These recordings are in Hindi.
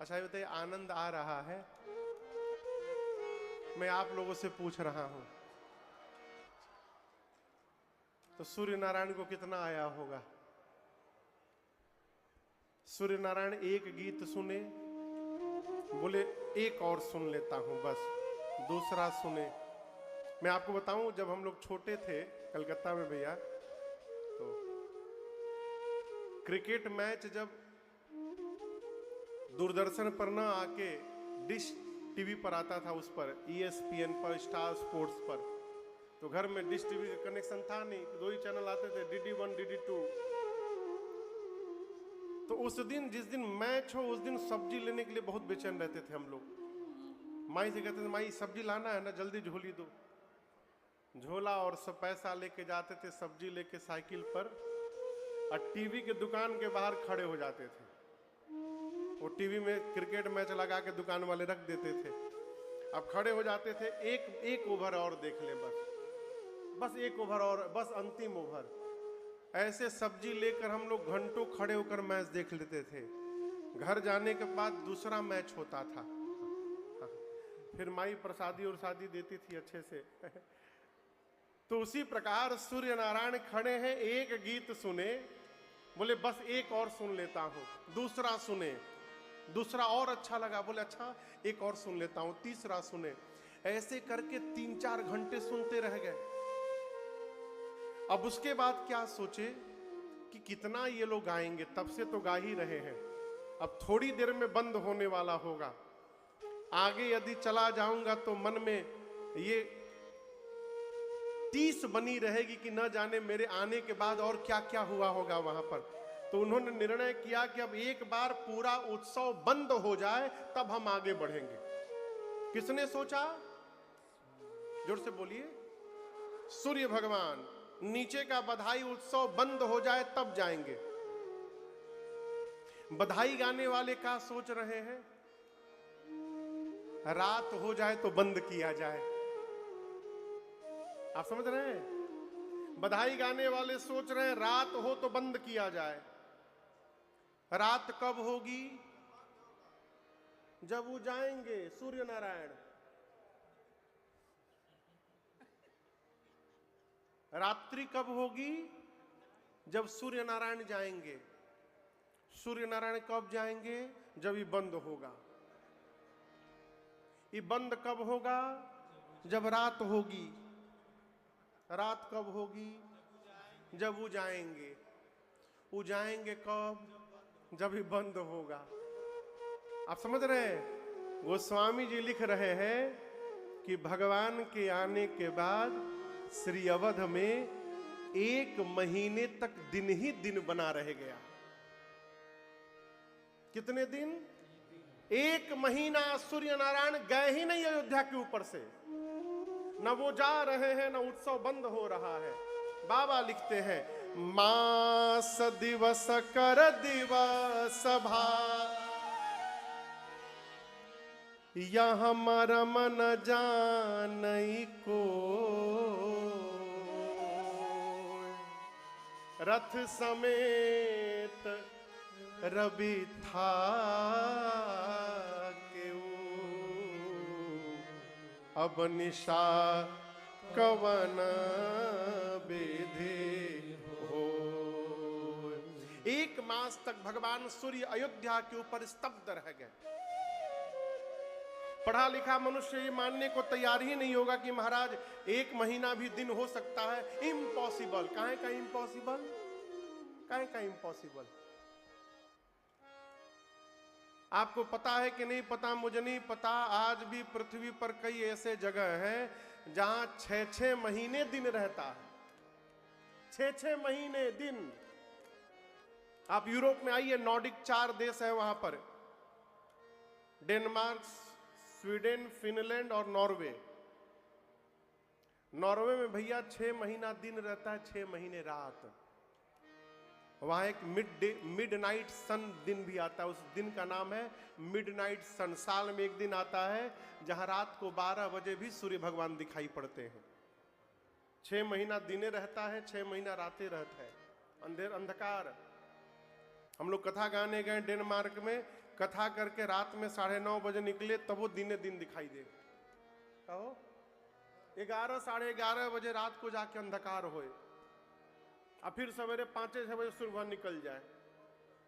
अच्छा ये बताइए, आनंद आ रहा है? मैं आप लोगों से पूछ रहा हूं, तो सूर्य नारायण को कितना आया होगा? सूर्य नारायण एक गीत सुने, बोले एक और सुन लेता हूं, बस दूसरा सुने। मैं आपको बताऊं, जब हम लोग छोटे थे कलकत्ता में भैया, तो क्रिकेट मैच जब दूरदर्शन पर ना आके डिश टीवी पर आता था, उस पर ESPN पर, स्टार स्पोर्ट्स पर, तो घर में डिश टीवी का कनेक्शन था नहीं, दो ही चैनल आते थे, DD1 DD2। तो उस दिन, जिस दिन मैच हो, उस दिन सब्जी लेने के लिए बहुत बेचैन रहते थे हम लोग। माई से कहते थे, माई सब्जी लाना है ना, जल्दी झोली दो। झोला और सब पैसा लेके जाते थे, सब्जी लेके साइकिल पर, और टीवी के दुकान के बाहर खड़े हो जाते थे। वो टीवी में क्रिकेट मैच लगा के दुकान वाले रख देते थे। अब खड़े हो जाते थे, एक ओवर और देख ले, बस एक ओवर और, बस अंतिम ओवर। ऐसे सब्जी लेकर हम लोग घंटों खड़े होकर मैच देख लेते थे। घर जाने के बाद दूसरा मैच होता था, फिर माई प्रसादी और शादी देती थी अच्छे से। तो उसी प्रकार सूर्य नारायण खड़े हैं, एक गीत सुने, बोले बस एक और सुन लेता हूं, दूसरा सुने, दूसरा और अच्छा लगा, बोले अच्छा एक और सुन लेता हूं, तीसरा सुने। ऐसे करके 3-4 घंटे सुनते रह गए। अब उसके बाद क्या सोचे कि कितना ये लोग गाएंगे, तब से तो गा ही रहे हैं, अब थोड़ी देर में बंद होने वाला होगा। आगे यदि चला जाऊंगा तो मन में ये टीस बनी रहेगी कि न जाने मेरे आने के बाद और क्या क्या हुआ होगा वहां पर। तो उन्होंने निर्णय किया कि अब एक बार पूरा उत्सव बंद हो जाए, तब हम आगे बढ़ेंगे। किसने सोचा? जोर से बोलिए। सूर्य भगवान। नीचे का बधाई उत्सव बंद हो जाए तब जाएंगे। बधाई गाने वाले क्या सोच रहे हैं? रात हो जाए तो बंद किया जाए। आप समझ रहे हैं? बधाई गाने वाले सोच रहे हैं रात हो तो बंद किया जाए। रात कब होगी? जब वो जाएंगे सूर्य नारायण। रात्रि कब होगी? जब सूर्य नारायण जाएंगे। सूर्य नारायण कब जाएंगे? जब ये बंद होगा। ये बंद कब होगा? जब रात होगी। रात कब होगी? जब वो जाएंगे। वो जाएंगे कब? जब ये बंद होगा। आप समझ रहे हैं? गोस्वामी जी लिख रहे हैं कि भगवान के आने के बाद श्री अवध में 1 महीने तक दिन ही दिन बना रह गया। कितने दिन? 1 महीना सूर्य नारायण गए ही नहीं अयोध्या के ऊपर से। न वो जा रहे हैं, न उत्सव बंद हो रहा है। बाबा लिखते हैं, मास दिवस कर दिवस भा, यह मरम न जानई को, रथ समेत रवि था अब निशा कवन विधि हो। 1 मास तक भगवान सूर्य अयोध्या के ऊपर स्तब्ध रह गए। पढ़ा लिखा मनुष्य ये मानने को तैयार ही नहीं होगा कि महाराज 1 महीना भी दिन हो सकता है। इम्पॉसिबल। काहे का इम्पॉसिबल? काहे का इम्पॉसिबल? आपको पता है कि नहीं पता, मुझे नहीं पता, आज भी पृथ्वी पर कई ऐसे जगह हैं जहां 6-6 महीने दिन रहता है। 6-6 महीने दिन। आप यूरोप में आइए, नॉर्डिक 4 देश है वहां पर, डेनमार्क, स्वीडन, फिनलैंड और नॉर्वे। नॉर्वे में भैया 6 महीना दिन रहता है, 6 महीने रात। वहां एक मिडनाइट सन दिन भी आता है। उस दिन का नाम है मिडनाइट सन। साल में एक दिन आता है जहां रात को 12 बजे भी सूर्य भगवान दिखाई पड़ते हैं। 6 महीना दिने रहता है, 6 महीना रातें रहता है, अंधेर अंधकार। हम लोग कथा गाने गए डेनमार्क में, कथा करके रात में 9:30 बजे निकले, तब वो दिने दिन दिखाई दे। कहो 11 साढ़े 11 बजे रात को जाके अंधकार होए, और फिर सवेरे 5-6 बजे सुबह निकल जाए।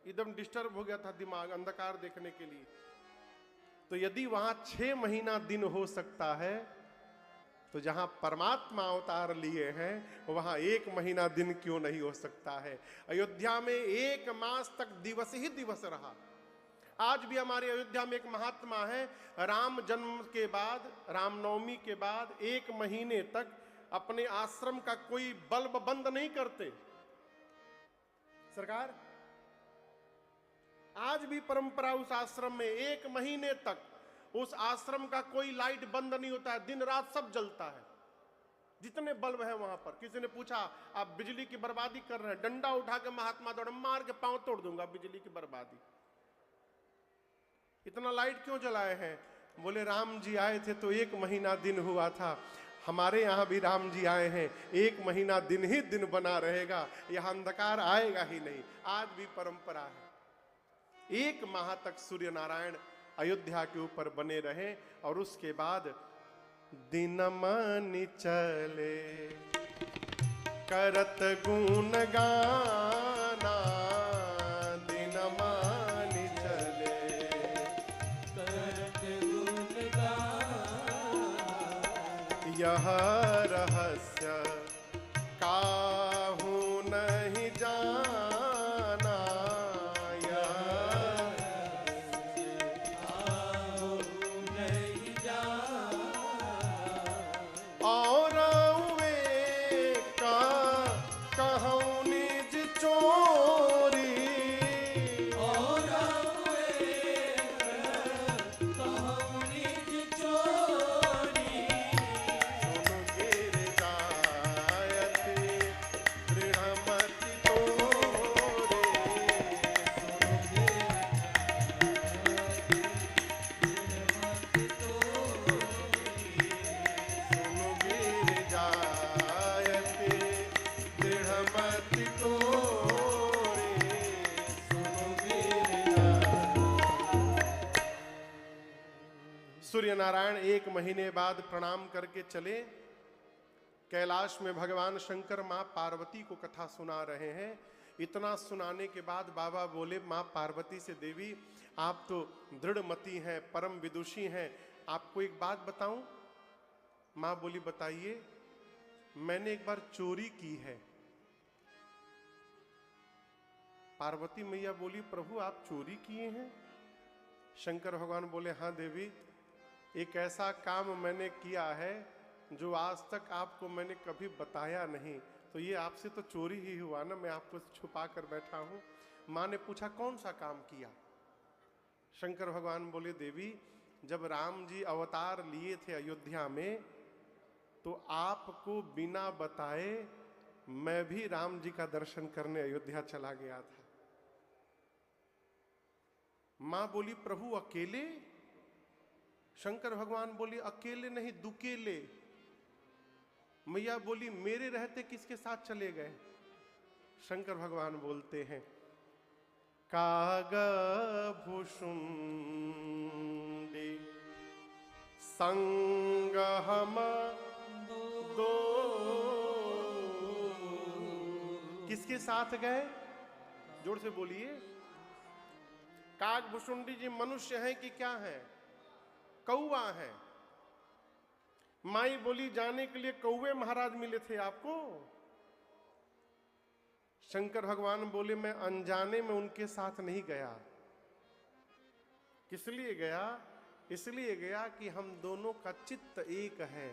एकदम डिस्टर्ब हो गया था दिमाग अंधकार देखने के लिए। तो यदि वहां 6 महीना दिन हो सकता है, तो जहां परमात्मा अवतार लिए हैं वहां 1 महीना दिन क्यों नहीं हो सकता है। अयोध्या में 1 मास तक दिवस ही दिवस रहा। आज भी हमारे अयोध्या में एक महात्मा है, राम जन्म के बाद, रामनवमी के बाद 1 महीने तक अपने आश्रम का कोई बल्ब बंद नहीं करते सरकार। आज भी परंपरा उस आश्रम में 1 महीने तक उस आश्रम का कोई लाइट बंद नहीं होता है, दिन रात सब जलता है, जितने बल्ब है वहां पर। किसी ने पूछा आप बिजली की बर्बादी कर रहे हैं, डंडा उठा के महात्मा दौड़ मार के पांव तोड़ दूंगा, बिजली की बर्बादी। इतना लाइट क्यों जलाए हैं? बोले राम जी आए थे तो 1 महीना दिन हुआ था, हमारे यहां भी राम जी आए हैं, 1 महीना दिन ही दिन बना रहेगा, यहां अंधकार आएगा ही नहीं। आज भी परंपरा है। 1 माह तक सूर्य नारायण अयोध्या के ऊपर बने रहे, और उसके बाद दिन मानी चले करत गुण गाना, दिन मानी चले करत गुण गाना, यह रहस्य काहू नहीं जाना, और वे का कहूँ निज चोरी, और वे कहूँ निज चोरी, सुन गिर जायते दृढ़मति तोरे, सुन गिर जायते दृढ़मति तोरे, सुन गिर सूर्य नारायण 1 महीने बाद प्रणाम करके चले। कैलाश में भगवान शंकर मां पार्वती को कथा सुना रहे हैं। इतना सुनाने के बाद बाबा बोले मां पार्वती से, देवी आप तो दृढ़मती हैं, परम विदुषी हैं, आपको एक बात बताऊं? मां बोली बताइए। मैंने एक बार चोरी की है। पार्वती मैया बोली प्रभु आप चोरी किए हैं? शंकर भगवान बोले हाँ देवी, एक ऐसा काम मैंने किया है जो आज तक आपको मैंने कभी बताया नहीं, तो ये आपसे तो चोरी ही हुआ ना, मैं आपको छुपा कर बैठा हूं। मां ने पूछा कौन सा काम किया? शंकर भगवान बोले देवी, जब राम जी अवतार लिए थे अयोध्या में, तो आपको बिना बताए मैं भी राम जी का दर्शन करने अयोध्या चला गया था। मां बोली प्रभु अकेले? शंकर भगवान बोली अकेले नहीं, दुकेले। मैया बोली मेरे रहते किसके साथ चले गए? शंकर भगवान बोलते हैं काग भूषुंडी संग हम दो। किसके साथ गए? जोर से बोलिए। काग भुषुंडी जी मनुष्य हैं कि क्या हैं? कौआ है। माई बोली जाने के लिए कौवे महाराज मिले थे आपको? शंकर भगवान बोले मैं अनजाने में उनके साथ नहीं गया। किस लिए गया? इसलिए गया कि हम दोनों का चित्त एक है,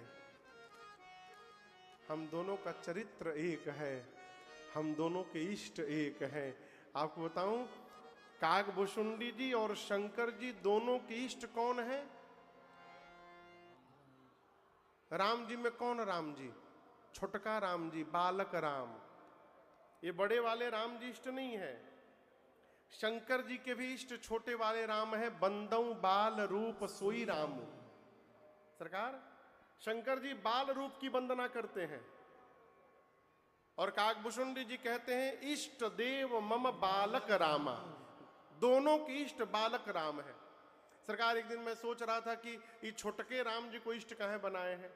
हम दोनों का चरित्र एक है, हम दोनों के इष्ट एक है। आपको बताऊं, कागभूषुंडी जी और शंकर जी दोनों के इष्ट कौन है? राम जी में कौन राम जी? छोटका राम जी, बालक राम। ये बड़े वाले राम जी इष्ट नहीं है। शंकर जी के भी इष्ट छोटे वाले राम है, बंदऊ बाल रूप सोई राम। सरकार, शंकर जी बाल रूप की वंदना करते हैं और काकभूषुंडी जी कहते हैं इष्ट देव मम बालक रामा, दोनों की इष्ट बालक राम है। सरकार, एक दिन मैं सोच रहा था कि ये छोटके राम जी को इष्ट कहाँ बनाए हैं,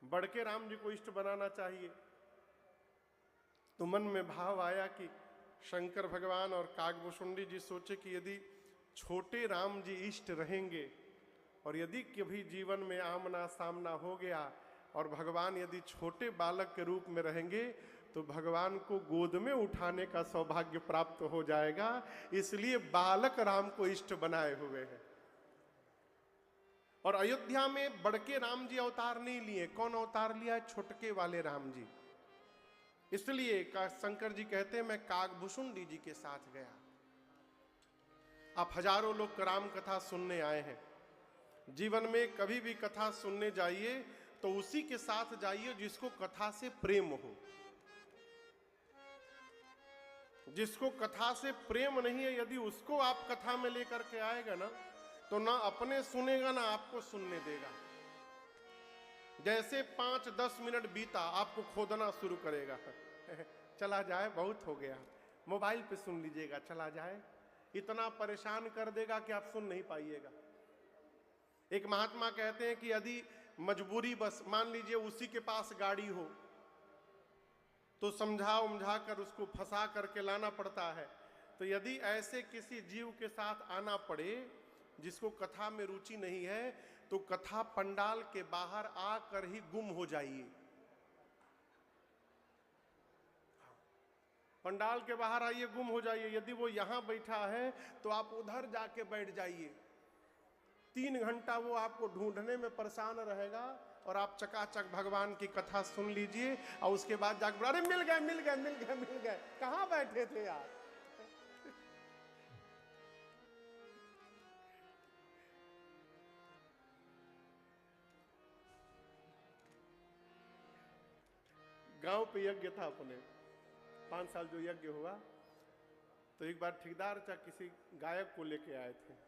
बड़के राम जी को इष्ट बनाना चाहिए। तो मन में भाव आया कि शंकर भगवान और काकभूषुंडी जी सोचे कि यदि छोटे राम जी इष्ट रहेंगे और यदि कभी जीवन में आमना सामना हो गया और भगवान यदि छोटे बालक के रूप में रहेंगे तो भगवान को गोद में उठाने का सौभाग्य प्राप्त हो जाएगा, इसलिए बालक राम को इष्ट बनाए हुए हैं। और अयोध्या में बड़के राम जी अवतार नहीं लिए, कौन अवतार लिया? छोटके वाले राम जी। इसलिए शंकर जी कहते हैं मैं काकभूषुंडी जी के साथ गया। आप हजारों लोग राम कथा सुनने आए हैं, जीवन में कभी भी कथा सुनने जाइए तो उसी के साथ जाइए जिसको कथा से प्रेम हो। जिसको कथा से प्रेम नहीं है, यदि उसको आप कथा में लेकर के आएगा ना तो ना अपने सुनेगा ना आपको सुनने देगा। जैसे 5-10 मिनट बीता आपको खोदना शुरू करेगा चला जाए, बहुत हो गया, मोबाइल पे सुन लीजिएगा, चला जाए, इतना परेशान कर देगा कि आप सुन नहीं पाइएगा। एक महात्मा कहते हैं कि यदि मजबूरी बस मान लीजिए उसी के पास गाड़ी हो तो समझा उमझा कर उसको फंसा करके लाना पड़ता है। तो यदि ऐसे किसी जीव के साथ आना पड़े जिसको कथा में रुचि नहीं है तो कथा पंडाल के बाहर आकर ही गुम हो जाइए। पंडाल के बाहर आइए, गुम हो जाइए। यदि वो यहां बैठा है तो आप उधर जाके बैठ जाइए। 3 घंटा वो आपको ढूंढने में परेशान रहेगा और आप चकाचक भगवान की कथा सुन लीजिए और उसके बाद जाकर अरे मिल गए मिल गए मिल गए मिल गए, कहां बैठे थे यार। गांव पे यज्ञ था अपने, 5 साल जो यज्ञ हुआ, तो एक बार ठेकेदार चाहे किसी गायक को लेके आए थे।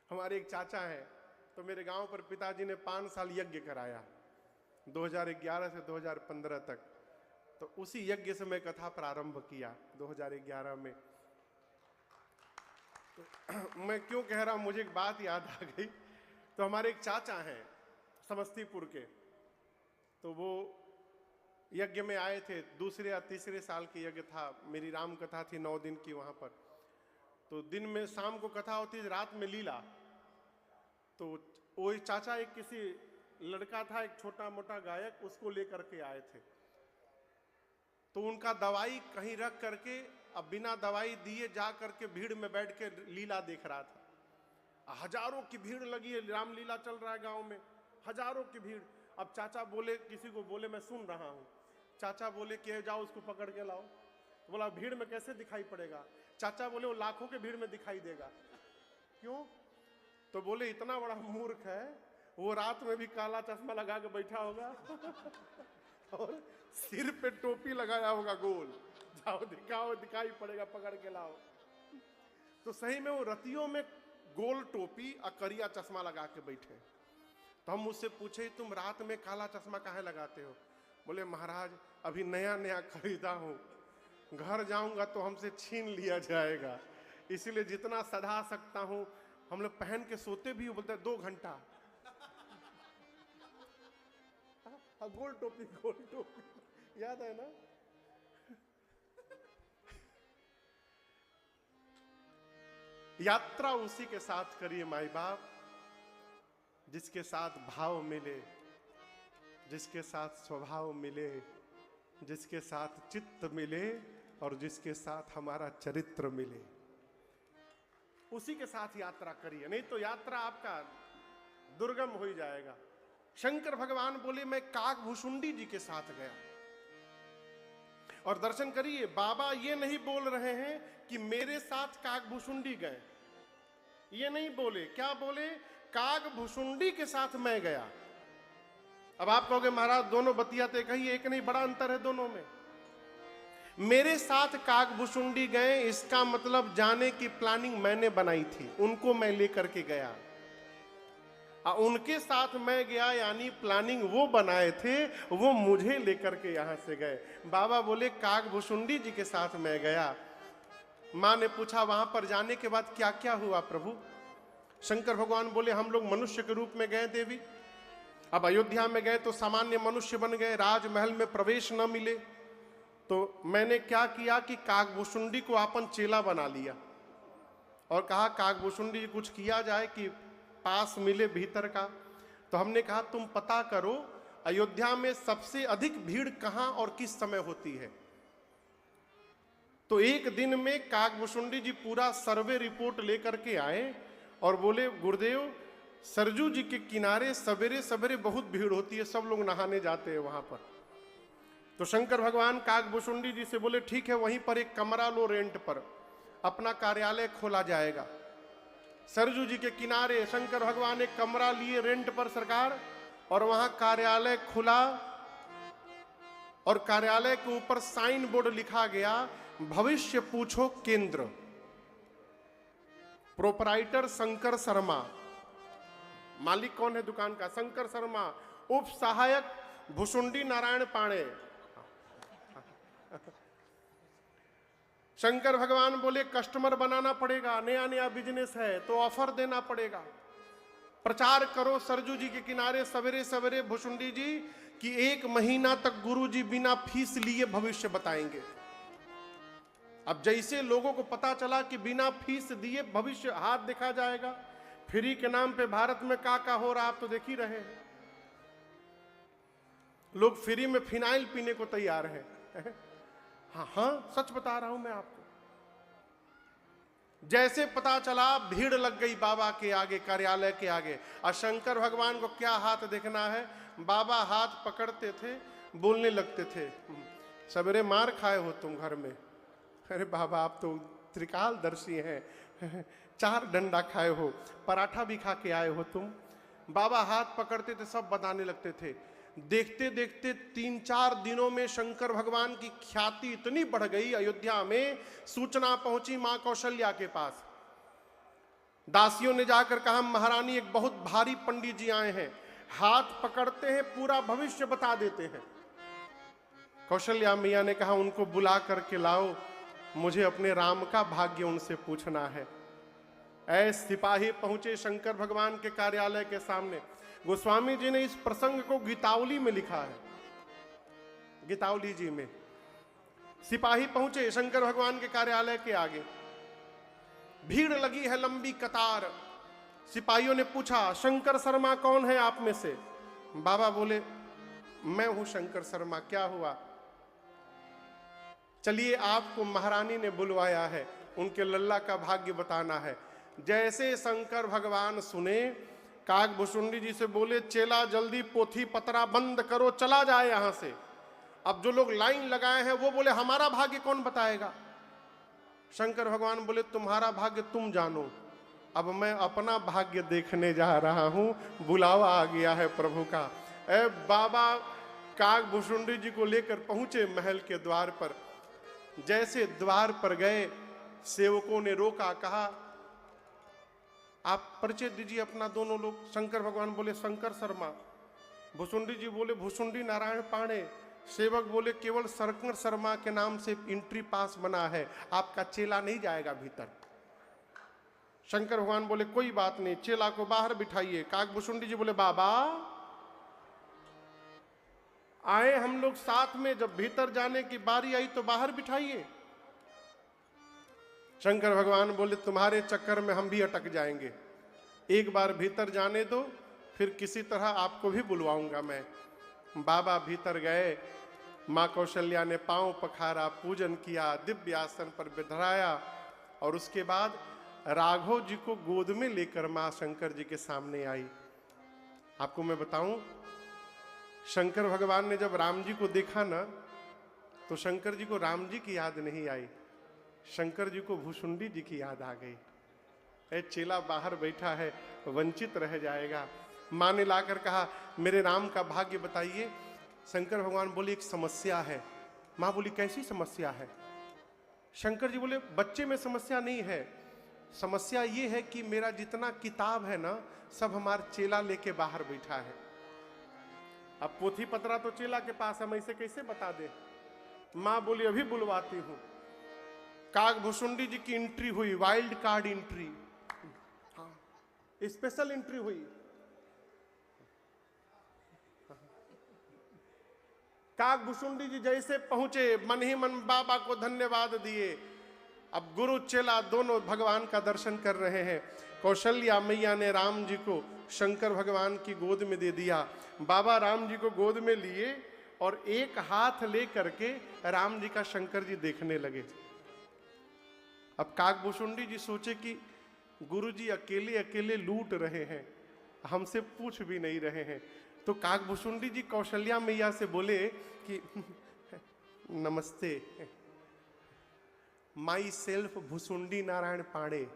हमारे एक चाचा हैं, तो मेरे गांव पर पिताजी ने 5 साल यज्ञ कराया, 2011 से 2015 तक। तो उसी यज्ञ से मैं कथा प्रारंभ किया 2011 में। तो मैं क्यों कह रहा हूं, मुझे एक बात याद आ गई। तो हमारे एक चाचा हैं समस्तीपुर के, तो वो यज्ञ में आए थे, 2 या 3 साल की यज्ञ था। मेरी राम कथा थी 9 दिन की वहां पर। तो दिन में शाम को कथा होती, रात में लीला। तो वो चाचा एक किसी लड़का था, एक छोटा मोटा गायक, उसको लेकर के आए थे। तो उनका दवाई कहीं रख करके अब बिना दवाई दिए जा करके भीड़ में बैठ के लीला देख रहा था। हजारों की भीड़ लगी है, रामलीला चल रहा है गांव में, हजारों की भीड़। अब चाचा बोले, किसी को बोले मैं सुन रहा हूं। चाचा बोले कि जाओ उसको पकड़ के लाओ। बोला भीड़ में कैसे दिखाई पड़ेगा? चाचा बोले वो लाखों के भीड़ में दिखाई देगा। क्यों? तो बोले इतना बड़ा मूर्ख है, वो रात में भी काला चश्मा लगा के बैठा होगा और सिर पे टोपी लगाया होगा गोल, जाओ दिखाओ, दिखाई पड़ेगा, पकड़ के लाओ। तो सही में वो रतियों में गोल टोपी और करिया चश्मा लगा के बैठे। तो हम उससे पूछे तुम रात में काला चश्मा काहे लगाते हो? बोले महाराज अभी नया नया खरीदा हूं, घर जाऊंगा तो हमसे छीन लिया जाएगा, इसलिए जितना सधा सकता हूं। हम लोग पहन के सोते भी, बोलते 2 घंटा। गोल टोपी याद है ना? यात्रा उसी के साथ करिए माई बाप जिसके साथ भाव मिले, जिसके साथ स्वभाव मिले, जिसके साथ चित्त मिले और जिसके साथ हमारा चरित्र मिले, उसी के साथ यात्रा करिए। नहीं तो यात्रा आपका दुर्गम हो ही जाएगा। शंकर भगवान बोले मैं काकभूषुंडी जी के साथ गया। और दर्शन करिए, बाबा ये नहीं बोल रहे हैं कि मेरे साथ काकभूषुंडी गए, ये नहीं बोले। क्या बोले? काकभूषुंडी के साथ मैं गया। अब आप कहोगे महाराज दोनों बतियाते कही, एक नहीं, बड़ा अंतर है दोनों में। मेरे साथ काकभूषुंडी गए, इसका मतलब जाने की प्लानिंग मैंने बनाई थी, उनको मैं लेकर के गया। उनके साथ मैं गया, यानी प्लानिंग वो बनाए थे, वो मुझे लेकर के यहां से गए। बाबा बोले काकभुशुंडी जी के साथ मैं गया। मां ने पूछा वहां पर जाने के बाद क्या क्या हुआ प्रभु? शंकर भगवान बोले हम लोग मनुष्य के रूप में गए देवी। अब अयोध्या में गए तो सामान्य मनुष्य बन गए, राजमहल में प्रवेश न मिले, तो मैंने क्या किया कि काकभुशुंडी को अपन चेला बना लिया और कहा काकभुशुंडी जी कुछ किया जाए कि पास मिले भीतर का। तो हमने कहा तुम पता करो अयोध्या में सबसे अधिक भीड़ कहां और किस समय होती है। तो एक दिन में काकभुशुंडी जी पूरा सर्वे रिपोर्ट लेकर के आए और बोले गुरुदेव सरजू जी के किनारे सवेरे सवेरे बहुत भीड़ होती है, सब लोग नहाने जाते हैं वहां पर। तो शंकर भगवान काकभुशुंडी जी से बोले ठीक है वहीं पर एक कमरा लो रेंट पर, अपना कार्यालय खोला जाएगा। सरजू जी के किनारे शंकर भगवान एक कमरा लिए रेंट पर सरकार, और वहां कार्यालय खुला और कार्यालय के ऊपर साइन बोर्ड लिखा गया भविष्य पूछो केंद्र, प्रोपराइटर शंकर शर्मा। मालिक कौन है दुकान का? शंकर शर्मा। उप सहायक भुशुंडी नारायण पाणे। शंकर भगवान बोले कस्टमर बनाना पड़ेगा, नया नया बिजनेस है तो ऑफर देना पड़ेगा। प्रचार करो सरजू जी के किनारे सवेरे सवेरे भुशुंडी जी कि 1 महीना तक गुरु जी बिना फीस लिए भविष्य बताएंगे। अब जैसे लोगों को पता चला कि बिना फीस दिए भविष्य हाथ देखा जाएगा, फ्री के नाम पे भारत में का हो रहा आप तो देख ही रहे हैं। लोग फ्री में फिनाइल पीने को तैयार हैं। हाँ सच बता रहा हूं मैं आपको। जैसे पता चला भीड़ लग गई बाबा के आगे, कार्यालय के आगे। और शंकर भगवान को क्या हाथ देखना है, बाबा हाथ पकड़ते थे, बोलने लगते थे सवेरे मार खाए हो तुम घर में। अरे बाबा आप तो त्रिकालदर्शी हैं, 4 डंडा खाए हो, पराठा भी खा के आए हो तुम। बाबा हाथ पकड़ते थे, सब बताने लगते थे। देखते देखते 3-4 दिनों में शंकर भगवान की ख्याति इतनी बढ़ गई, अयोध्या में सूचना पहुंची मां कौशल्या के पास। दासियों ने जाकर कहा महारानी एक बहुत भारी पंडित जी आए हैं, हाथ पकड़ते हैं पूरा भविष्य बता देते हैं। कौशल्या मैया ने कहा उनको बुला करके लाओ, मुझे अपने राम का भाग्य उनसे पूछना है। ऐसे सिपाही पहुंचे शंकर भगवान के कार्यालय के सामने। गोस्वामी जी ने इस प्रसंग को गीतावली में लिखा है, गीतावली जी में। सिपाही पहुंचे शंकर भगवान के कार्यालय के आगे, भीड़ लगी है लंबी कतार। सिपाहियों ने पूछा शंकर शर्मा कौन है आप में से? बाबा बोले मैं हूं शंकर शर्मा, क्या हुआ? चलिए आपको महारानी ने बुलवाया है, उनके लल्ला का भाग्य बताना है। जैसे शंकर भगवान सुने, काकभुशुंडी जी से बोले चेला जल्दी पोथी पतरा बंद करो, चला जाए यहां से। अब जो लोग लाइन लगाए हैं वो बोले हमारा भाग्य कौन बताएगा? शंकर भगवान बोले तुम्हारा भाग्य तुम जानो, अब मैं अपना भाग्य देखने जा रहा हूं, बुलावा आ गया है प्रभु का। ए बाबा काकभुशुंडी जी को लेकर पहुंचे महल के द्वार पर। जैसे द्वार पर गए, सेवकों ने रोका, कहा आप परिचय दीजिए अपना दोनों लोग। शंकर भगवान बोले शंकर शर्मा, भुशुंडी जी बोले भुशुंडी नारायण पाणे, सेवक बोले केवल शंकर शर्मा के नाम से एंट्री पास बना है, आपका चेला नहीं जाएगा भीतर। शंकर भगवान बोले कोई बात नहीं, चेला को बाहर बिठाइए। काकभुशुंडी जी बोले बाबा आए हम लोग साथ में, जब भीतर जाने की बारी आई तो बाहर बिठाइए। शंकर भगवान बोले तुम्हारे चक्कर में हम भी अटक जाएंगे, एक बार भीतर जाने दो, फिर किसी तरह आपको भी बुलवाऊंगा मैं। बाबा भीतर गए, मां कौशल्या ने पांव पखारा, पूजन किया, दिव्य आसन पर बिठाया और उसके बाद राघव जी को गोद में लेकर मां शंकर जी के सामने आई। आपको मैं बताऊं, शंकर भगवान ने जब राम जी को देखा ना, तो शंकर जी को राम जी की याद नहीं आई, शंकर जी को भुशुंडी जी की याद आ गई। ए चेला बाहर बैठा है, वंचित रह जाएगा। मां ने लाकर कहा मेरे राम का भाग्य बताइए। शंकर भगवान बोले एक समस्या है। मां बोली कैसी समस्या है? शंकर जी बोले बच्चे में समस्या नहीं है, समस्या ये है कि मेरा जितना किताब है ना, सब हमारा चेला लेके बाहर बैठा है। अब पोथी पतरा तो चेला के पास है, मैं इसे कैसे बता दे। माँ बोली अभी बुलवाती हूं। काग भुसुंडी जी की एंट्री हुई, वाइल्ड कार्ड एंट्री, हाँ, स्पेशल एंट्री हुई। काग भुसुंडी जी जैसे पहुंचे, मन ही मन बाबा को धन्यवाद दिए। अब गुरु चेला दोनों भगवान का दर्शन कर रहे हैं। कौशल्या मैया ने राम जी को शंकर भगवान की गोद में दे दिया। बाबा राम जी को गोद में लिए और एक हाथ ले करके राम जी का शंकर जी देखने लगे। अब काकभूषुंडी जी सोचे कि गुरु जी अकेले अकेले लूट रहे हैं, हमसे पूछ भी नहीं रहे हैं। तो काकभूषुंडी जी कौशल्या मैया से बोले कि नमस्ते, माई सेल्फ भुसुंडी नारायण पांडे,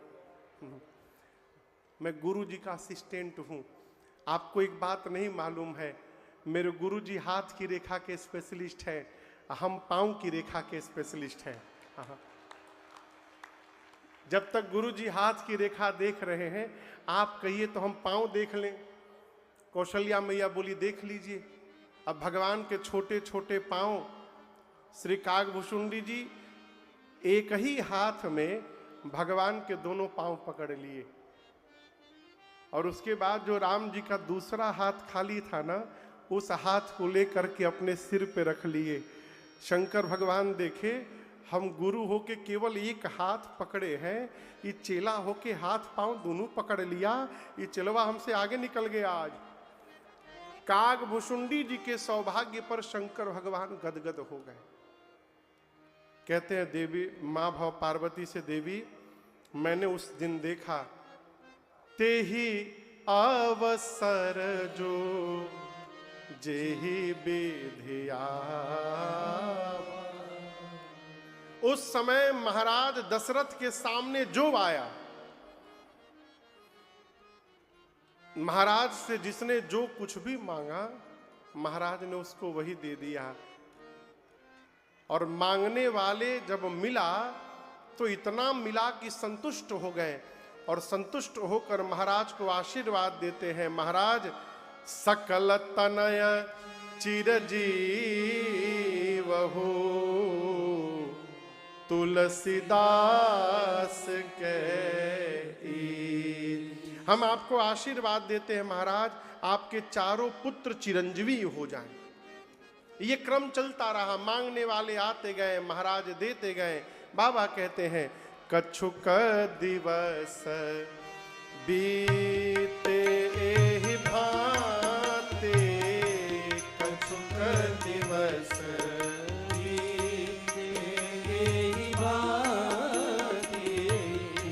मैं गुरु जी का असिस्टेंट हूं। आपको एक बात नहीं मालूम है, मेरे गुरु जी हाथ की रेखा के स्पेशलिस्ट हैं, हम पांव की रेखा के स्पेशलिस्ट हैं। जब तक गुरु जी हाथ की रेखा देख रहे हैं, आप कहिए तो हम पांव देख लें। कौशल्या मैया बोली देख लीजिए। अब भगवान के छोटे छोटे पांव श्री काकभूषुंडी जी एक ही हाथ में भगवान के दोनों पांव पकड़ लिए, और उसके बाद जो राम जी का दूसरा हाथ खाली था ना, उस हाथ को लेकर के अपने सिर पे रख लिए। शंकर भगवान देखे, हम गुरु होके केवल एक हाथ पकड़े हैं, ये चेला होके हाथ पांव दोनों पकड़ लिया, ये चेलवा हमसे आगे निकल गया। आज काकभूषुंडी जी के सौभाग्य पर शंकर भगवान गदगद हो गए। कहते हैं देवी मां भव पार्वती से, देवी मैंने उस दिन देखा, ते ही अवसर जो जेहि विधिया। उस समय महाराज दशरथ के सामने जो आया, महाराज से जिसने जो कुछ भी मांगा, महाराज ने उसको वही दे दिया। और मांगने वाले जब मिला तो इतना मिला कि संतुष्ट हो गए, और संतुष्ट होकर महाराज को आशीर्वाद देते हैं। महाराज सकल तनय चिरजीव हो, तुलसीदास के। हम आपको आशीर्वाद देते हैं महाराज, आपके चारों पुत्र चिरंजीवी हो जाएं। ये क्रम चलता रहा, मांगने वाले आते गए, महाराज देते गए। बाबा कहते हैं कछुक दिवस बीते एहि भांति, कछुक दिवस बीते एहि भांति,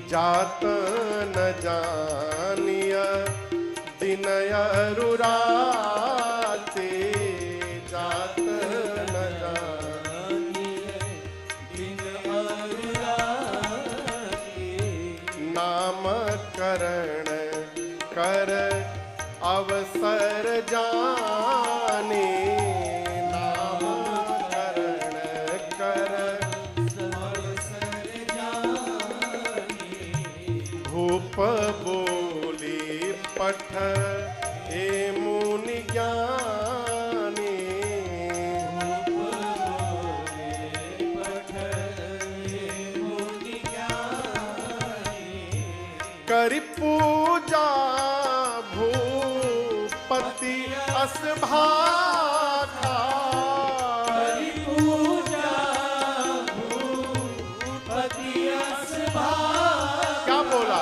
जात न जानिय दिन अरुराते, जात न जानिय दिन अरुराते, नामकरण कर अवसर जाने, नामकरण कर अवसर जाने, भूप बोली पठ ए मुनि ज्ञानी, भूप बोले पठ ए मुनि ज्ञानी, करि पूजा भूपति अस भाखा, करि पूजा भूपति अस भाखा। क्या बोला?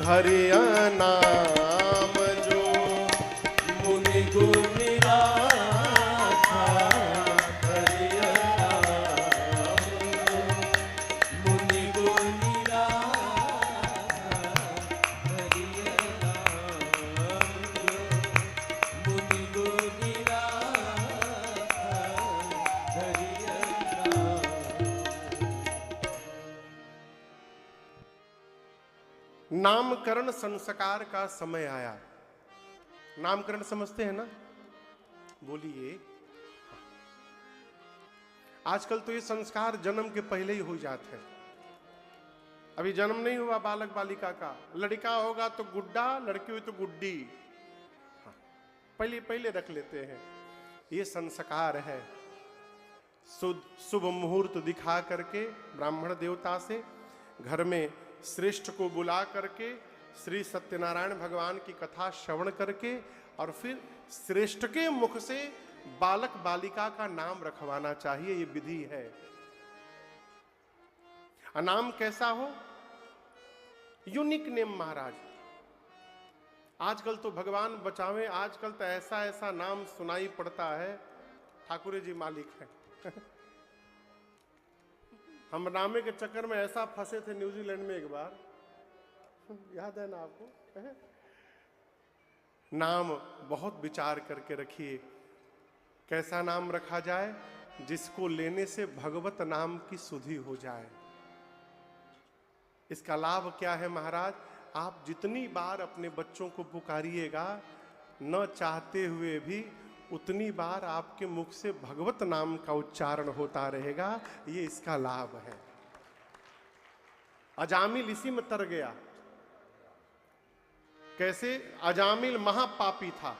धरिया नाम जो मुनि गुण राखा, धरिया नाम जो मुनि गुण राखा, धरिया नाम जो मुनि गुण राखा, धरिया नाम। नामकरण संस्कार का समय आया। नामकरण समझते हैं ना? बोलिए। आजकल तो ये संस्कार जन्म के पहले ही हो जाते हैं। अभी जन्म नहीं हुआ बालक बालिका का, लड़का होगा तो गुड्डा, लड़की हुई तो गुड्डी, हाँ, पहले पहले रख लेते हैं। ये संस्कार है। शुभ मुहूर्त दिखा करके ब्राह्मण देवता से घर में श्रेष्ठ को बुला करके श्री सत्यनारायण भगवान की कथा श्रवण करके और फिर श्रेष्ठ के मुख से बालक बालिका का नाम रखवाना चाहिए। ये विधि है। नाम कैसा हो? यूनिक नेम महाराज। आजकल तो भगवान बचावे, आजकल तो ऐसा ऐसा नाम सुनाई पड़ता है। ठाकुर जी मालिक है। हम नामे के चक्कर में ऐसा फंसे थे न्यूजीलैंड में एक बार, याद है ना आपको? नाम बहुत विचार करके रखिए, कैसा नाम रखा जाए जिसको लेने से भगवत नाम की सुधि हो जाए। इसका लाभ क्या है महाराज? आप जितनी बार अपने बच्चों को पुकारिएगा, न चाहते हुए भी उतनी बार आपके मुख से भगवत नाम का उच्चारण होता रहेगा। ये इसका लाभ है। अजामिल इसी में तर गया। कैसे? अजामिल महापापी था,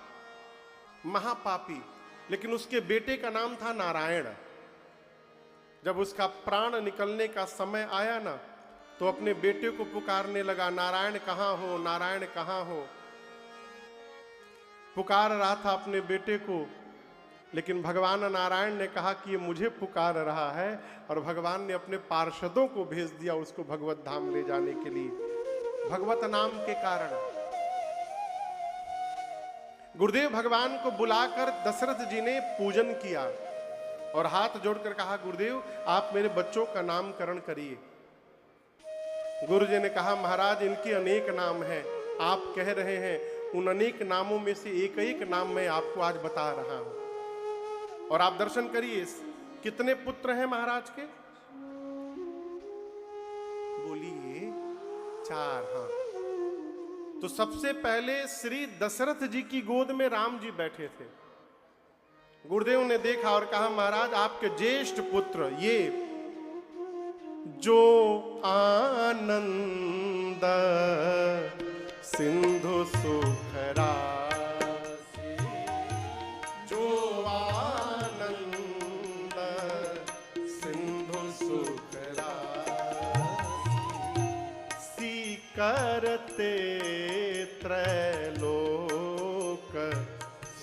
महापापी, लेकिन उसके बेटे का नाम था नारायण। जब उसका प्राण निकलने का समय आया ना, तो अपने बेटे को पुकारने लगा, नारायण कहां हो, नारायण कहां हो। पुकार रहा था अपने बेटे को, लेकिन भगवान नारायण ने कहा कि ये मुझे पुकार रहा है, और भगवान ने अपने पार्षदों को भेज दिया उसको भगवत धाम ले जाने के लिए। भगवत नाम के कारण गुरुदेव भगवान को बुलाकर दशरथ जी ने पूजन किया और हाथ जोड़कर कहा, गुरुदेव आप मेरे बच्चों का नामकरण करिए। गुरु जी ने कहा, महाराज इनके अनेक नाम हैं, आप कह रहे हैं, उन अनेक नामों में से एक एक नाम मैं आपको आज बता रहा हूं, और आप दर्शन करिए। कितने पुत्र हैं महाराज के? बोलिए 4। हाँ, तो सबसे पहले श्री दशरथ जी की गोद में राम जी बैठे थे। गुरुदेव ने देखा और कहा, महाराज आपके ज्येष्ठ पुत्र ये जो आनंद सिंधु सुख राशि, जो आनंद सिंधु सुख राशि, करते त्रैलोक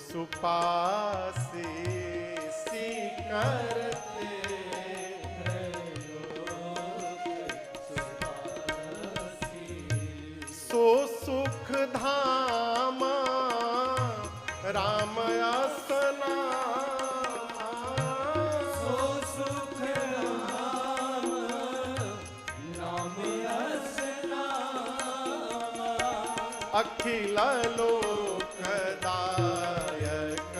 सुपासी, करते सो सुख धाम राम असना, सो सुख धाम राम असना, अखिल लोक दायक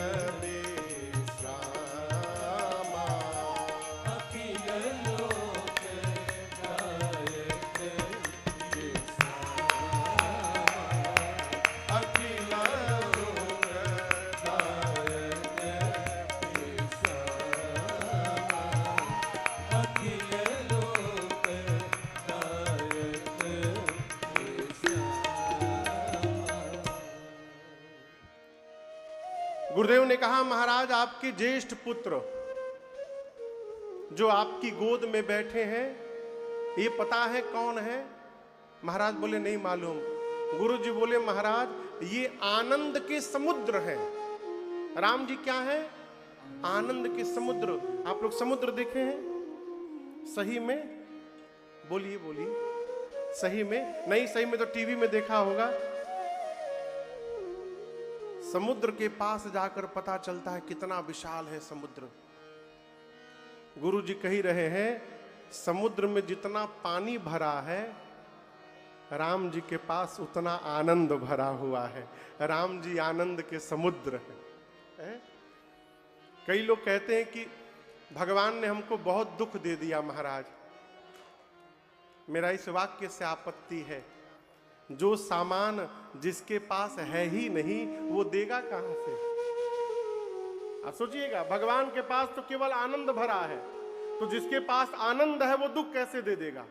विश्रामा, अखिल लोक दायक गुरुदेव ने कहा, महाराज आपके ज्येष्ठ पुत्र जो आपकी गोद में बैठे हैं, ये पता है कौन है? महाराज बोले नहीं मालूम। गुरु जी बोले, महाराज ये आनंद के समुद्र हैं। राम जी क्या है? आनंद के समुद्र। आप लोग समुद्र देखे हैं सही में? बोलिए बोलिए, सही में? नहीं, सही में तो टीवी में देखा होगा। समुद्र के पास जाकर पता चलता है कितना विशाल है समुद्र। गुरु जी कह रहे हैं, समुद्र में जितना पानी भरा है, राम जी के पास उतना आनंद भरा हुआ है। राम जी आनंद के समुद्र है। कई लोग कहते हैं कि भगवान ने हमको बहुत दुख दे दिया महाराज। मेरा इस वाक्य से आपत्ति है। जो सामान जिसके पास है ही नहीं, वो देगा कहां से? आप सोचिएगा, भगवान के पास तो केवल आनंद भरा है, तो जिसके पास आनंद है वो दुख कैसे दे देगा?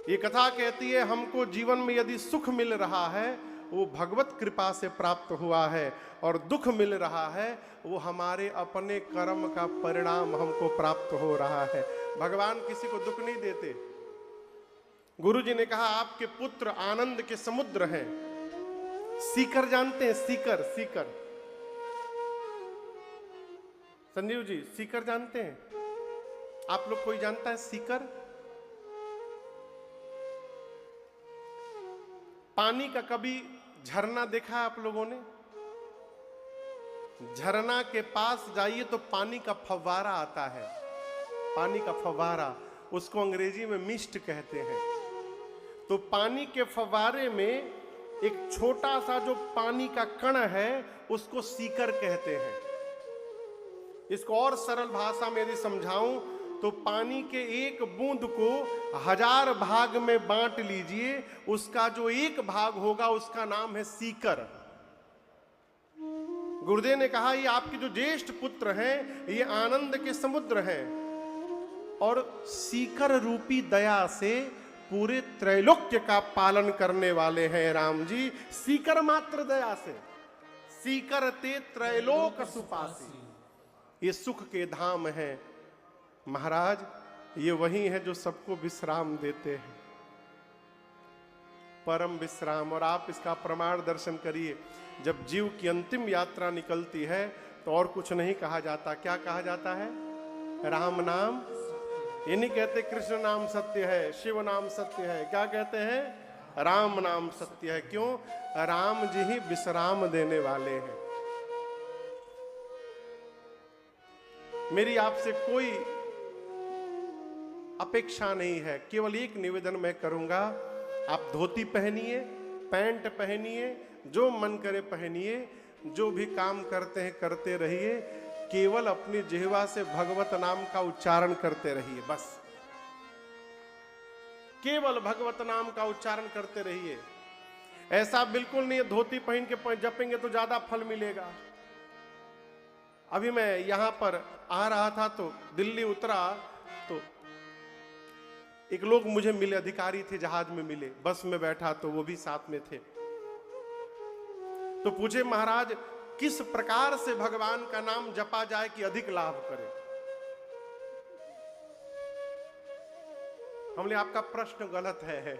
ये कथा कहती है हमको जीवन में यदि सुख मिल रहा है वो भगवत कृपा से प्राप्त हुआ है, और दुख मिल रहा है वो हमारे अपने कर्म का परिणाम हमको प्राप्त हो रहा है। भगवान किसी को दुख नहीं देते। गुरु जी ने कहा आपके पुत्र आनंद के समुद्र हैं। सीकर जानते हैं? सीकर, सीकर संजीव जी, सीकर जानते हैं? आप लोग कोई जानता है सीकर? पानी का कभी झरना देखा है आप लोगों ने? झरना के पास जाइए तो पानी का फव्वारा आता है। पानी का फव्वारा, उसको अंग्रेजी में मिस्ट कहते हैं। तो पानी के फव्वारे में एक छोटा सा जो पानी का कण है उसको सीकर कहते हैं। इसको और सरल भाषा में यदि समझाऊं तो पानी के एक बूंद को 1000 भाग में बांट लीजिए, उसका जो एक भाग होगा उसका नाम है सीकर। गुरुदेव ने कहा ये आपके जो ज्येष्ठ पुत्र हैं ये आनंद के समुद्र हैं, और सीकर रूपी दया से पूरे त्रैलोक्य का पालन करने वाले हैं राम जी। सीकर मात्र दया से, सीकर ते त्रैलोक सुपासी, ये सुख के धाम हैं। महाराज ये वही है जो सबको विश्राम देते हैं, परम विश्राम। और आप इसका प्रमाण दर्शन करिए, जब जीव की अंतिम यात्रा निकलती है तो और कुछ नहीं कहा जाता। क्या कहा जाता है? राम नाम। ये नहीं कहते कृष्ण नाम सत्य है, शिव नाम सत्य है। क्या कहते हैं? राम नाम सत्य है। क्यों? राम जी ही विश्राम देने वाले हैं। मेरी आपसे कोई अपेक्षा नहीं है, केवल एक निवेदन मैं करूंगा, आप धोती पहनिए, पैंट पहनिए, जो मन करे पहनिए, जो भी काम करते हैं करते रहिए, केवल अपनी जिह्वा से भगवत नाम का उच्चारण करते रहिए। बस केवल भगवत नाम का उच्चारण करते रहिए। ऐसा बिल्कुल नहीं है धोती पहन के जपेंगे तो ज्यादा फल मिलेगा। अभी मैं यहां पर आ रहा था तो दिल्ली उतरा तो एक लोग मुझे मिले, अधिकारी थे, जहाज में मिले, बस में बैठा तो वो भी साथ में थे। तो पूछे महाराज किस प्रकार से भगवान का नाम जपा जाए कि अधिक लाभ करे। हमने आपका प्रश्न गलत है,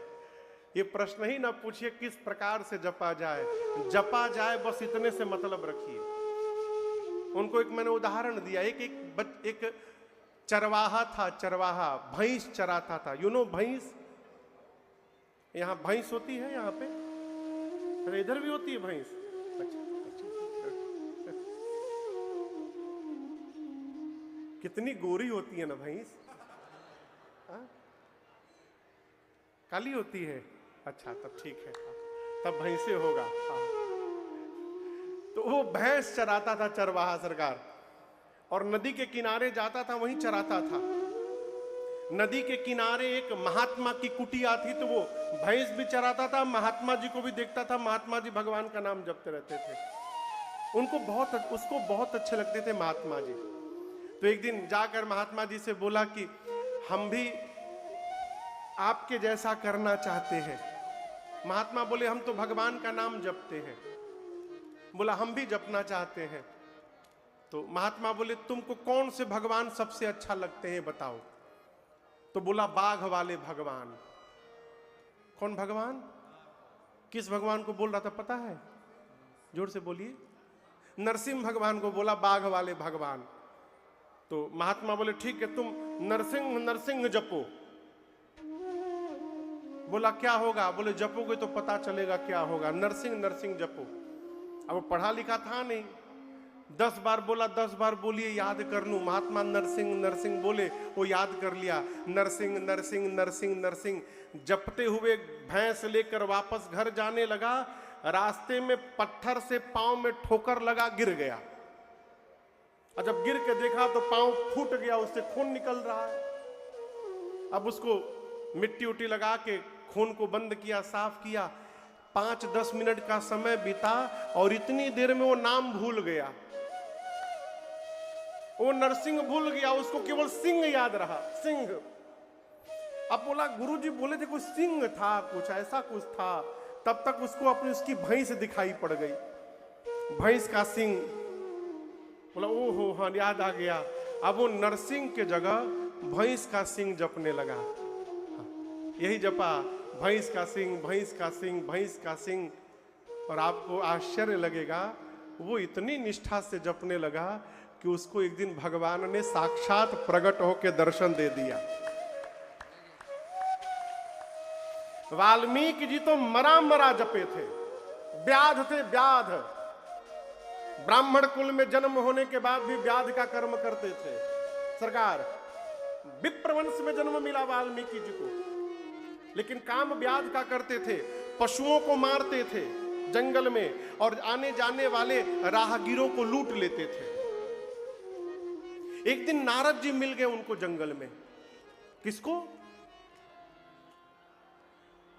ये प्रश्न ही ना पूछिए किस प्रकार से जपा जाए, जपा जाए बस इतने से मतलब रखिए। उनको एक मैंने उदाहरण दिया, एक चरवाहा था, चरवाहा भैंस चराता था। यू नो भैंस, यहां भैंस होती है यहाँ पे? अरे इधर भी होती है भैंस। कितनी गोरी होती है ना भैंस, काली होती है। अच्छा तब ठीक है, तब भैंसे होगा। तो वो भैंस चराता था चरवाहा सरकार, और नदी के किनारे जाता था, वहीं चराता था। नदी के किनारे एक महात्मा की कुटिया थी, तो वो भैंस भी चराता था, महात्मा जी को भी देखता था। महात्मा जी भगवान का नाम जपते रहते थे। उसको बहुत अच्छे लगते थे महात्मा जी। तो एक दिन जाकर महात्मा जी से बोला कि हम भी आपके जैसा करना चाहते हैं। महात्मा बोले हम तो भगवान का नाम जपते हैं। बोला हम भी जपना चाहते हैं। तो महात्मा बोले तुमको कौन से भगवान सबसे अच्छा लगते हैं बताओ। तो बोला बाघ वाले भगवान। कौन भगवान? किस भगवान को बोल रहा था पता है? जोर से बोलिए। नरसिंह भगवान को बोला बाघ वाले भगवान। तो महात्मा बोले ठीक है तुम नरसिंह नरसिंह जपो। बोला क्या होगा? बोले जपोगे तो पता चलेगा क्या होगा। नरसिंह नरसिंह जपो। अब वो पढ़ा लिखा था नहीं, 10 बार बोला, 10 बार बोलिए याद कर लूं। महात्मा नरसिंह नरसिंह बोले, वो याद कर लिया। नरसिंह नरसिंह नरसिंह नरसिंह जपते हुए भैंस लेकर वापस घर जाने लगा। रास्ते में पत्थर से पांव में ठोकर लगा, गिर गया। और जब गिर के देखा तो पांव फूट गया, उससे खून निकल रहा है। अब उसको मिट्टी उट्टी लगा के खून को बंद किया, साफ किया। 5-10 मिनट का समय बीता और इतनी देर में वो नाम भूल गया। वो नरसिंह भूल गया, उसको केवल सिंह याद रहा, सिंह। अब बोला गुरुजी बोले थे कुछ सिंह था, कुछ ऐसा कुछ था। तब तक उसको अपनी उसकी भैंस दिखाई पड़ गई, भैंस का सिंह। बोला ओहो हाँ याद आ गया। अब वो नरसिंह के जगह भैंस का सिंह जपने लगा। यही जपा, भैंस का सिंह, भैंस का सिंह, भैंस का सिंह। और आपको आश्चर्य लगेगा, वो इतनी निष्ठा से जपने लगा कि उसको एक दिन भगवान ने साक्षात प्रकट होकर दर्शन दे दिया। वाल्मीकि जी तो मरा मरा जपे थे, व्याध थे, व्याध। ब्राह्मण कुल में जन्म होने के बाद भी व्याध का कर्म करते थे। सरकार, विप्रवंश में जन्म मिला वाल्मीकि जी को, लेकिन काम व्याध का करते थे। पशुओं को मारते थे जंगल में, और आने जाने वाले राहगीरों को लूट लेते थे। एक दिन नारद जी मिल गए उनको जंगल में। किसको?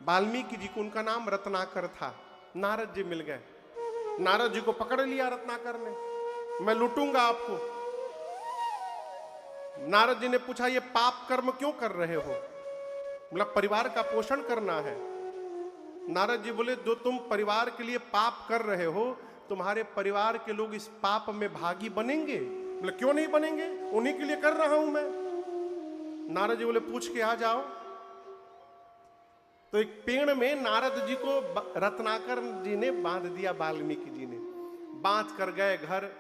वाल्मीकि जी को। उनका नाम रत्नाकर था। नारद जी मिल गए, नारद जी को पकड़ लिया रत्नाकर ने, मैं लूटूंगा आपको। नारद जी ने पूछा ये पाप कर्म क्यों कर रहे हो? मतलब परिवार का पोषण करना है। नारद जी बोले जो तुम परिवार के लिए पाप कर रहे हो, तुम्हारे परिवार के लोग इस पाप में भागी बनेंगे? बोले क्यों नहीं बनेंगे, उन्हीं के लिए कर रहा हूं मैं। नारद जी बोले पूछ के आ जाओ। तो एक पेड़ में नारद जी को रत्नाकर जी ने बांध दिया, वाल्मीकि जी ने बांध कर गए घर।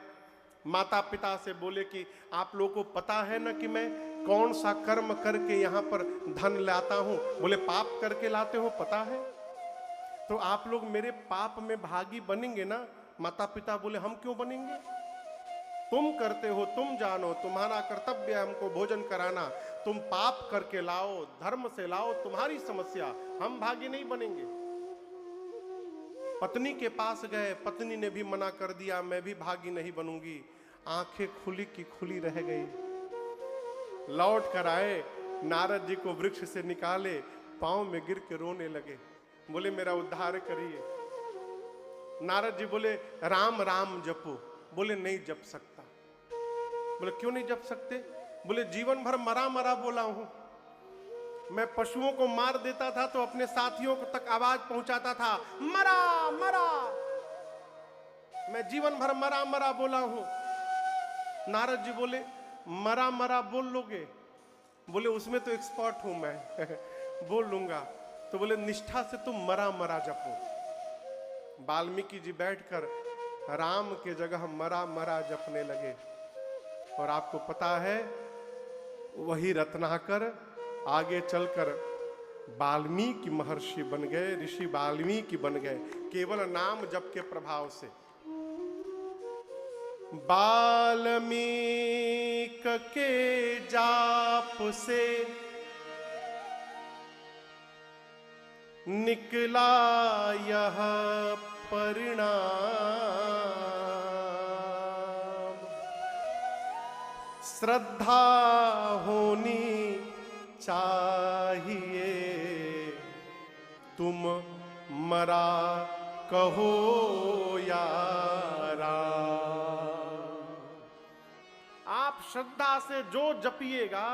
माता पिता से बोले कि आप लोगों को पता है ना कि मैं कौन सा कर्म करके यहाँ पर धन लाता हूँ? बोले पाप करके लाते हो, पता है। तो आप लोग मेरे पाप में भागी बनेंगे ना? माता पिता बोले हम क्यों बनेंगे, तुम करते हो, तुम जानो, तुम्हारा कर्तव्य है हमको भोजन कराना। तुम पाप करके लाओ, धर्म से लाओ, तुम्हारी समस्या, हम भागी नहीं बनेंगे। पत्नी के पास गए, पत्नी ने भी मना कर दिया, मैं भी भागी नहीं बनूंगी। आंखें खुली की खुली रह गई। लौट कर आए, नारद जी को वृक्ष से निकाले, पांव में गिर के रोने लगे। बोले मेरा उद्धार करिए। नारद जी बोले राम राम जपो। बोले नहीं जप सकता। बोले क्यों नहीं जप सकते? बोले जीवन भर मरा मरा बोला हूं। मैं पशुओं को मार देता था तो अपने साथियों को तक आवाज पहुंचाता था, मरा मरा। मैं जीवन भर मरा मरा बोला हूं। नारद जी बोले मरा मरा बोल लोगे? बोले उसमें तो एक्सपर्ट हूं मैं बोल लूंगा। तो बोले निष्ठा से तुम मरा मरा जपो। वाल्मीकि जी बैठकर राम के जगह मरा मरा जपने लगे। और आपको पता है वही रत्नाकर आगे चलकर वाल्मीकि महर्षि बन गए, ऋषि वाल्मीकि बन गए, केवल नाम जप के प्रभाव से। वाल्मीकि के जाप से निकला यह परिणाम, श्रद्धा होनी चाहिए, तुम मरा कहो या राम। आप श्रद्धा से जो जपिएगा,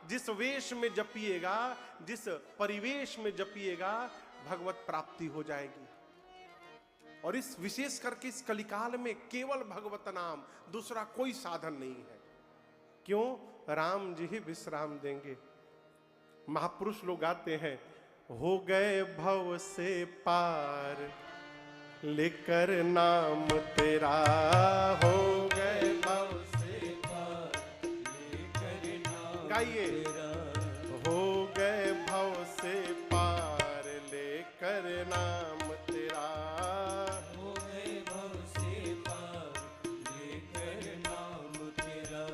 जिस वेश में जपिएगा, जिस परिवेश में जपिएगा, भगवत प्राप्ति हो जाएगी। और इस विशेष करके इस कलिकाल में केवल भगवत नाम, दूसरा कोई साधन नहीं है। क्यों? राम जी ही विश्राम देंगे। महापुरुष लोग आते हैं, हो गए भव से पार लेकर नाम तेरा, हो गए भव से पार लेकर नाम गाइए, हो गए भव से पार लेकर नाम तेरा, हो गए भव से पार लेकर नाम तेरा।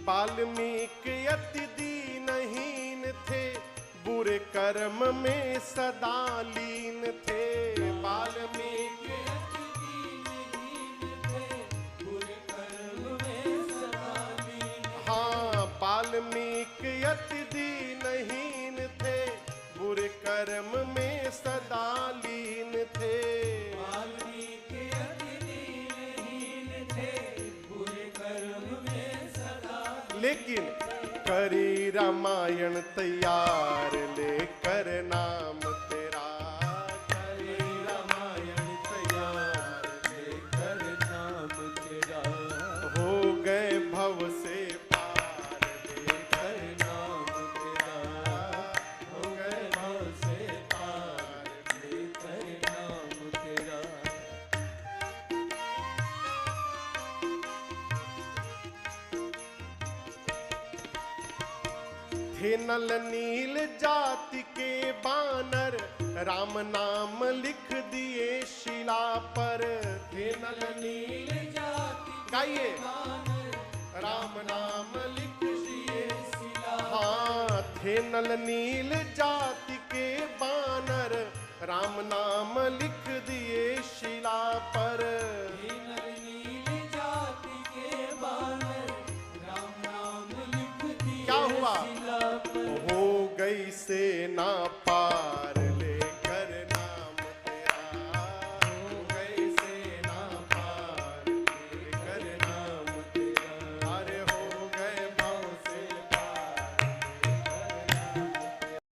वाल्मीकि अति दीनहीन थे, बुरे कर्म में सदा लीन थे। वाल्मीकि अति दीनहीन थे, बुरे कर्म में सदा लीन। हाँ, वाल्मीकि अति दीनहीन थे, बुरे कर्म में सदा लीन थे। वाल्मीकि अति दीनहीन लेकिन करी रामायण तैयार लेकर नाम तेरा, करी रामायण तैयार लेकर नाम तेरा, हो गए भव से पार लेकर नाम तेरा, हो गए भव से पार लेकर नाम तेरा। थे नल नील जाति के बानर, राम नाम लिख दिए शिला पर, थे नल नील जाति गाइए राम नाम लिख दिए शिला, हाँ थे नल नील जाति के बानर, राम नाम लिख दिए शिला पर।